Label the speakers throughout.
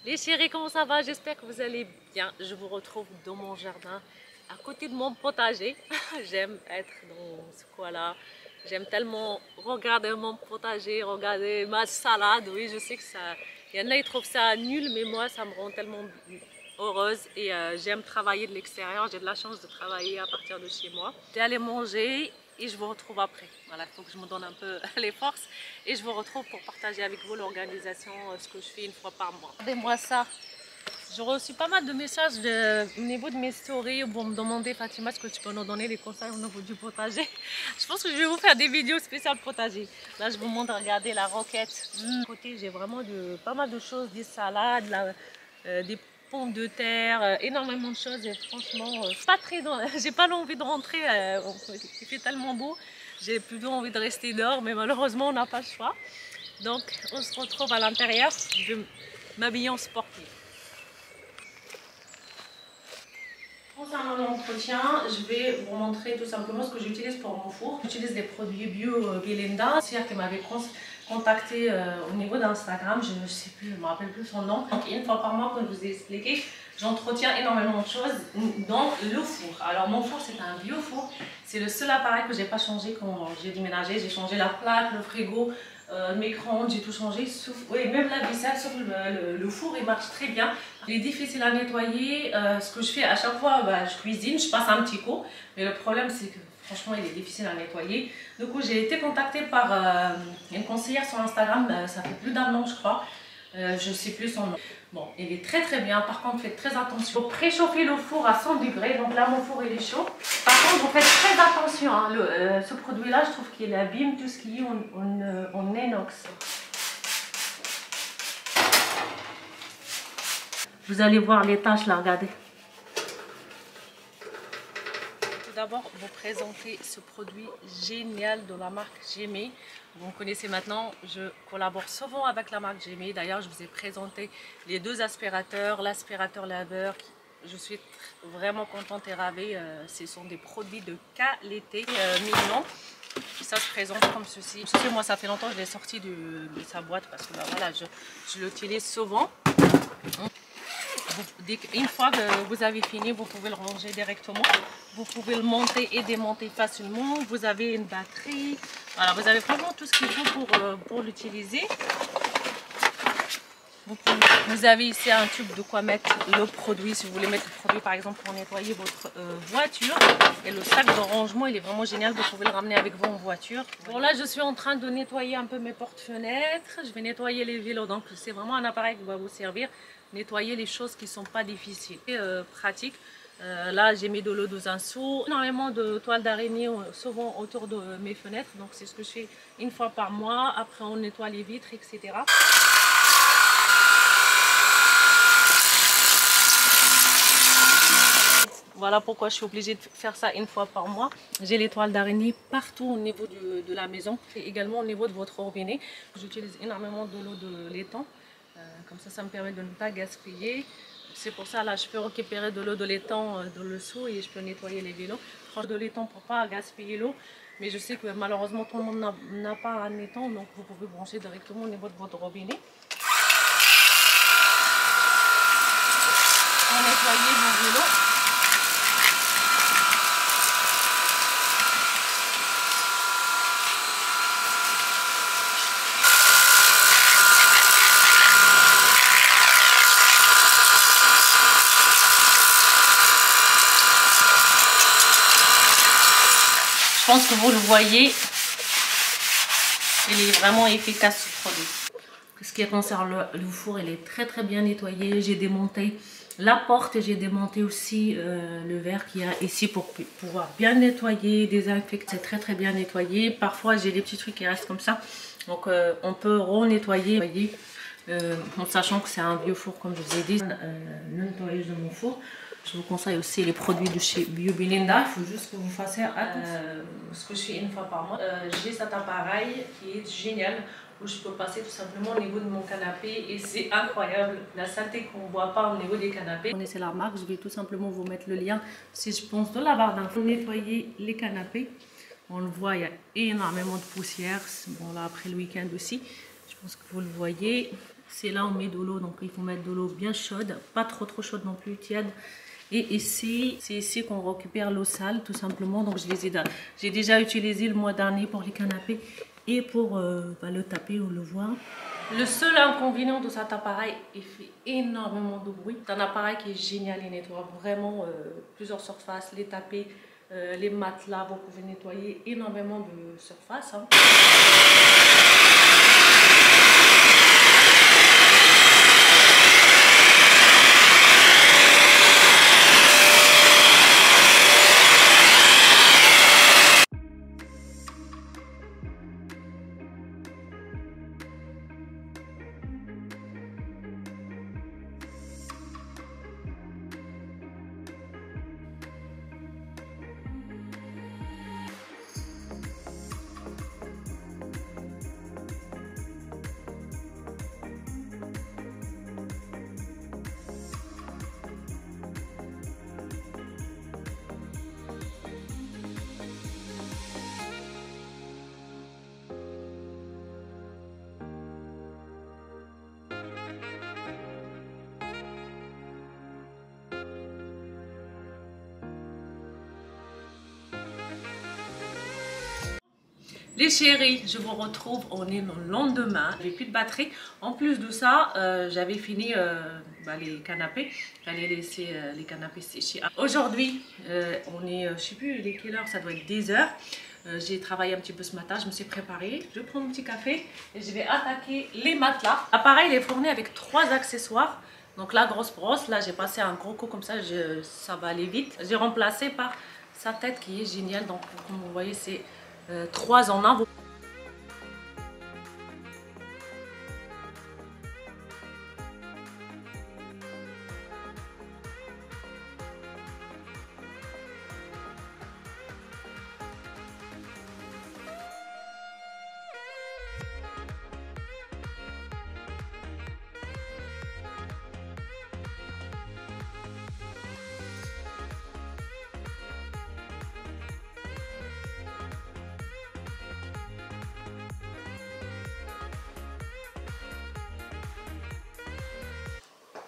Speaker 1: Les chéris, comment ça va? J'espère que vous allez bien. Je vous retrouve dans mon jardin, à côté de mon potager. J'aime être dans ce coin-là. J'aime tellement regarder mon potager, regarder ma salade. Oui, je sais que ça... Il y en a qui trouvent ça nul, mais moi, ça me rend tellement heureuse. Et j'aime travailler de l'extérieur. J'ai de la chance de travailler à partir de chez moi. Je vais aller manger et je vous retrouve après. Voilà, il faut que je me donne un peu les forces. Et je vous retrouve pour partager avec vous l'organisation, ce que je fais une fois par mois. Regardez-moi ça. J'ai reçu pas mal de messages au niveau de mes stories pour me demander, Fatima, est-ce que tu peux nous donner des conseils au niveau du potager? Je pense que je vais vous faire des vidéos spéciales potager. Là, je vous montre, regardez la roquette. À côté, j'ai vraiment pas mal de choses, des salades, des pommes de terre, énormément de choses. Et franchement, pas très j'ai pas envie de rentrer, il fait tellement beau. J'ai plutôt envie de rester dehors, mais malheureusement, on n'a pas le choix. Donc, on se retrouve à l'intérieur. Je vais m'habiller en sportif. Concernant l'entretien, je vais vous montrer tout simplement ce que j'utilise pour mon four. J'utilise des produits bio Belinda. C'est elle qui m'avait contacté au niveau d'Instagram, je ne sais plus, je ne me rappelle plus son nom. Donc une fois par mois, comme je vous ai expliqué, j'entretiens énormément de choses dans le four. Alors mon four, c'est un bio four. C'est le seul appareil que je n'ai pas changé quand j'ai déménagé. J'ai changé la plaque, le frigo, micro-ondes, j'ai tout changé. Sauf, oui, même la vaisselle, sauf le four, il marche très bien. Il est difficile à nettoyer. Ce que je fais à chaque fois, je cuisine, je passe un petit coup. Mais le problème, c'est que franchement, il est difficile à nettoyer. Du coup, j'ai été contactée par une conseillère sur Instagram, ça fait plus d'un an, je crois. Je ne sais plus son nom. Bon, il est très très bien. Par contre, faites très attention. Vous préchauffez le four à 100 degrés. Donc là, mon four, il est chaud. Par contre, vous faites très attention. Hein. Ce produit-là, je trouve qu'il abîme tout ce qui est en inox. Vous allez voir les taches là, regardez. Tout d'abord, vous présenter ce produit génial de la marque Gemay. Vous me connaissez maintenant, je collabore souvent avec la marque Gemay. D'ailleurs, je vous ai présenté les deux aspirateurs, l'aspirateur laveur. Je suis vraiment contente et ravie. Ce sont des produits de qualité mignons. Ça se présente comme ceci. Moi, ça fait longtemps que je l'ai sorti de sa boîte parce que voilà, je l'utilise souvent. Une fois que vous avez fini, vous pouvez le ranger directement. Vous pouvez le monter et démonter facilement. Vous avez une batterie. Voilà, vous avez vraiment tout ce qu'il faut pour l'utiliser. Vous avez ici un tube de quoi mettre le produit. Si vous voulez mettre le produit, par exemple, pour nettoyer votre voiture. Et le sac de rangement, il est vraiment génial. Vous pouvez le ramener avec vous en voiture. Bon, là, je suis en train de nettoyer un peu mes portes-fenêtres. Je vais nettoyer les vélos. Donc, c'est vraiment un appareil qui va vous servir. Nettoyer les choses qui ne sont pas difficiles et pratiques. Là, j'ai mis de l'eau dans un seau. Énormément de toiles d'araignée souvent autour de mes fenêtres. Donc, c'est ce que je fais une fois par mois. Après, on nettoie les vitres, etc. Voilà pourquoi je suis obligée de faire ça une fois par mois. J'ai les toiles d'araignée partout au niveau de la maison et également au niveau de votre robinet. J'utilise énormément de l'eau de l'étang. Comme ça me permet de ne pas gaspiller. C'est pour ça, là, je peux récupérer de l'eau de l'étang dans le seau et je peux nettoyer les vélos. Je prends de l'étang pour ne pas gaspiller l'eau. Mais je sais que malheureusement, tout le monde n'a pas un étang. Donc, vous pouvez brancher directement au niveau de votre robinet. Pour nettoyer vos vélos. Je pense que vous le voyez, il est vraiment efficace ce produit. Ce qui concerne le four, il est très très bien nettoyé. J'ai démonté la porte et j'ai démonté aussi le verre qu'il y a ici pour pouvoir bien nettoyer, désinfecter. C'est très très bien nettoyé. Parfois j'ai des petits trucs qui restent comme ça. Donc on peut renettoyer en sachant que c'est un vieux four comme je vous ai dit. Le nettoyage de mon four. Je vous conseille aussi les produits de chez Bio Belinda. Il faut juste que vous fassiez attention. Ce que je fais une fois par mois. J'ai cet appareil qui est génial où je peux passer tout simplement au niveau de mon canapé et c'est incroyable la saleté qu'on ne voit pas au niveau des canapés. Vous connaissez la marque, je vais tout simplement vous mettre le lien si je pense de la barre d'infos. Nettoyer les canapés. On le voit, il y a énormément de poussière. Bon là après le week-end aussi. Je pense que vous le voyez. c'est là où on met de l'eau, donc il faut mettre de l'eau bien chaude, pas trop chaude non plus, tiède. Et ici, c'est ici qu'on récupère l'eau sale tout simplement. Donc j'ai déjà utilisé le mois dernier pour les canapés et pour le taper ou le voir. Le seul inconvénient de cet appareil, il fait énormément de bruit. C'est un appareil qui est génial, il nettoie vraiment plusieurs surfaces, les tapis, les matelas, vous pouvez nettoyer énormément de surfaces. Hein. Les chéris, je vous retrouve, on est le lendemain, j'avais plus de batterie. En plus de ça, j'avais fini les canapés, j'allais laisser les canapés sécher. Aujourd'hui, on est, je sais plus les quelle heure, ça doit être 10 heures. J'ai travaillé un petit peu ce matin, je me suis préparée. Je prends mon petit café et je vais attaquer les matelas. L'appareil est fourni avec 3 accessoires. Donc la grosse brosse, là j'ai passé un gros coup comme ça, ça va aller vite. J'ai remplacé par sa tête qui est géniale, donc comme vous voyez c'est 3 en 1.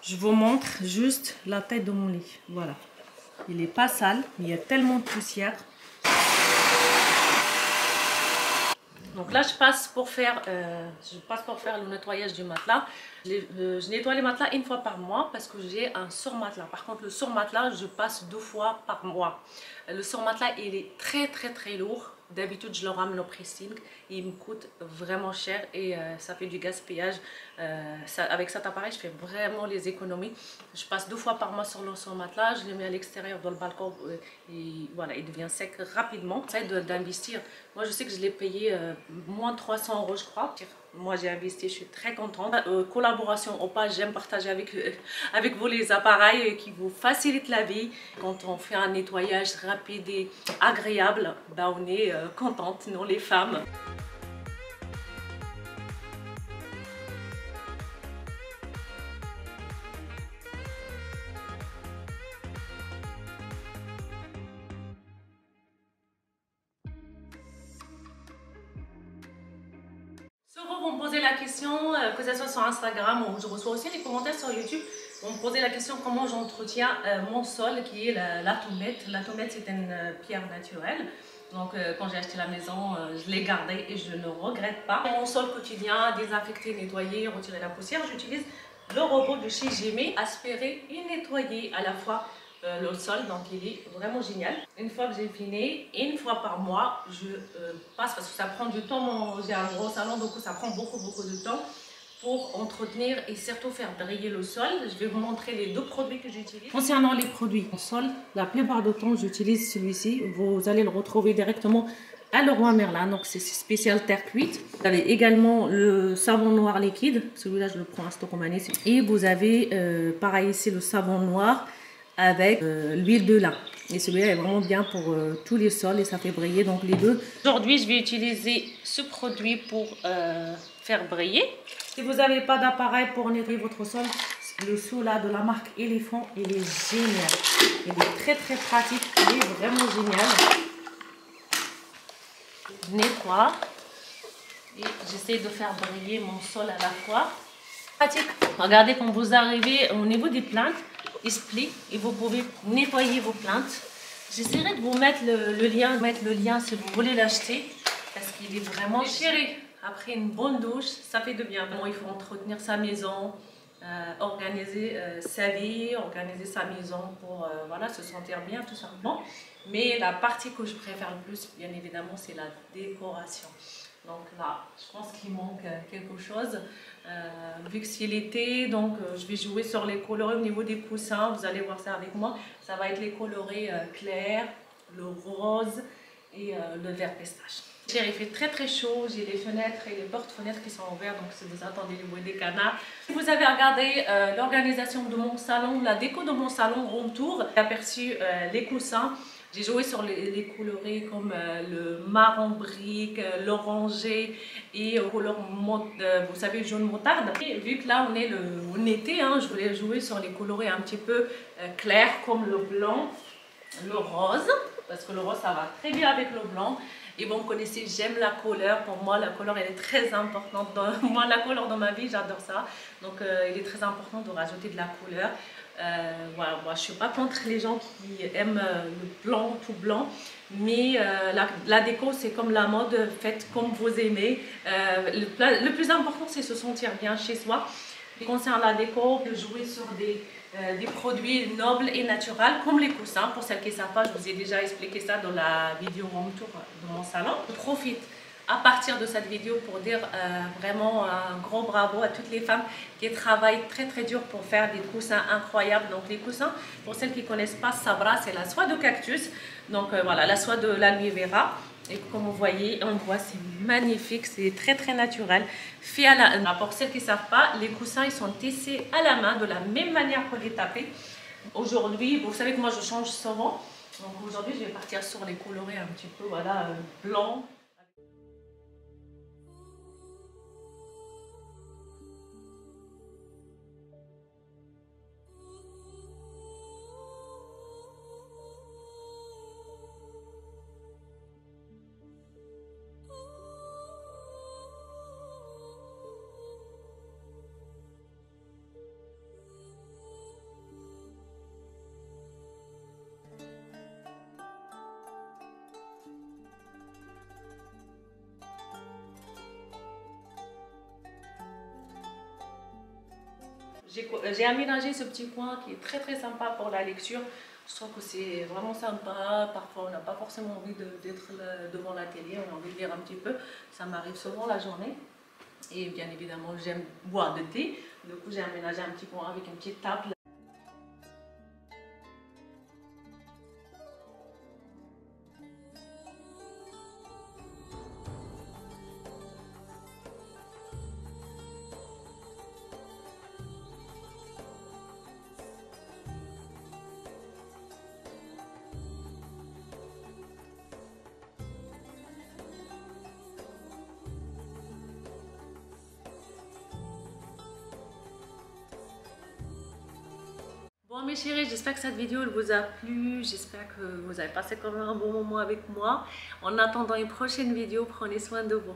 Speaker 1: Je vous montre juste la tête de mon lit. Voilà. Il n'est pas sale, mais il y a tellement de poussière. Donc là, je passe pour faire le nettoyage du matelas. Je nettoie les matelas une fois par mois parce que j'ai un surmatelas. Par contre, le surmatelas, je passe 2 fois par mois. Le surmatelas, il est très lourd. D'habitude, je le ramène au pressing. Il me coûte vraiment cher et ça fait du gaspillage. Avec cet appareil, je fais vraiment les économies. Je passe 2 fois par mois sur le surmatelas. Je le mets à l'extérieur dans le balcon et voilà, il devient sec rapidement. J'essaie d'investir. Moi, je sais que je l'ai payé moins de 300 €, je crois. Moi, j'ai investi, je suis très contente. Collaboration ou pas, j'aime partager avec vous les appareils qui vous facilitent la vie. Quand on fait un nettoyage rapide et agréable, bah, on est contente, nous les femmes. Vous me posez la question, que ce soit sur Instagram ou je reçois aussi les commentaires sur YouTube, vous me posez la question comment j'entretiens mon sol qui est la tomate. La tomate c'est une pierre naturelle. Donc quand j'ai acheté la maison, je l'ai gardée et je ne regrette pas. Mon sol quotidien, désinfecter, nettoyer, retirer la poussière, j'utilise le robot de chez Gemé, aspirer et nettoyer à la fois le sol, donc il est vraiment génial. Une fois que j'ai fini, une fois par mois, je passe parce que ça prend du temps. J'ai un gros salon, donc ça prend beaucoup de temps pour entretenir et surtout faire briller le sol. Je vais vous montrer les 2 produits que j'utilise. Concernant les produits en sol, la plupart du temps j'utilise celui-ci. Vous allez le retrouver directement à Leroy Merlin, donc c'est spécial terre cuite. Vous avez également le savon noir liquide, celui-là je le prends à Stockmann. Et vous avez pareil ici le savon noir avec l'huile de lin. Et celui-là est vraiment bien pour tous les sols et ça fait briller donc les deux. Aujourd'hui, je vais utiliser ce produit pour faire briller. Si vous n'avez pas d'appareil pour nettoyer votre sol, le seau là de la marque Éléphant, il est génial. Il est très pratique, il est vraiment génial. Je nettoie et j'essaie de faire briller mon sol à la fois. Pratique. Regardez quand vous arrivez au niveau des plantes, il se plie et vous pouvez nettoyer vos plantes. J'essaierai de vous mettre le lien si vous voulez l'acheter parce qu'il est vraiment chéri. Après une bonne douche, ça fait de bien. Bon, il faut entretenir sa maison, organiser sa vie, organiser sa maison pour voilà, se sentir bien tout simplement. Mais la partie que je préfère le plus, bien évidemment, c'est la décoration. Donc là, je pense qu'il manque quelque chose. Vu que c'est l'été, donc je vais jouer sur les colorés au niveau des coussins. Vous allez voir ça avec moi. Ça va être les colorés clairs, le rose et le vert pistache. Il fait très très chaud, j'ai les fenêtres et les portes-fenêtres qui sont ouvertes, donc si vous entendez le bruit des canards. Si vous avez regardé l'organisation de mon salon, la déco de mon salon Room Tour, j'ai aperçu les coussins. J'ai joué sur les colorés comme le marron brique, l'orangé et couleur, vous savez, jaune moutarde. Et vu que là on est en été, hein, je voulais jouer sur les colorés un petit peu clairs comme le blanc, le rose, parce que le rose ça va très bien avec le blanc. Et vous me connaissez, j'aime la couleur. Pour moi, la couleur, elle est très importante. Moi, la couleur dans ma vie, j'adore ça. Donc, il est très important de rajouter de la couleur. Voilà, moi, je ne suis pas contre les gens qui aiment le blanc, tout blanc. Mais la déco, c'est comme la mode, faites comme vous aimez. Le plus important, c'est se sentir bien chez soi. Concernant la déco, de jouer sur des produits nobles et naturels comme les coussins. Pour celles qui ne savent pas, je vous ai déjà expliqué ça dans la vidéo Room Tour de mon salon. Je profite à partir de cette vidéo pour dire vraiment un gros bravo à toutes les femmes qui travaillent très très dur pour faire des coussins incroyables. Donc les coussins, pour celles qui ne connaissent pas, Sabra, c'est la soie de cactus. Donc voilà, la soie de l'aloe vera. Et comme vous voyez, on voit, c'est magnifique, c'est très très naturel. Fait à la main. Pour celles qui ne savent pas, les coussins, ils sont tissés à la main de la même manière que les tapés. Aujourd'hui, vous savez que moi je change souvent. Donc aujourd'hui, je vais partir sur les colorés un petit peu, voilà, blanc. J'ai aménagé ce petit coin qui est très très sympa pour la lecture. Je trouve que c'est vraiment sympa. Parfois, on n'a pas forcément envie d'être devant la télé, on a envie de lire un petit peu. Ça m'arrive souvent la journée. Et bien évidemment, j'aime boire de thé. Du coup, j'ai aménagé un petit coin avec une petite table. Bon mes chéris, j'espère que cette vidéo elle vous a plu, j'espère que vous avez passé quand même un bon moment avec moi. En attendant une prochaine vidéo, prenez soin de vous.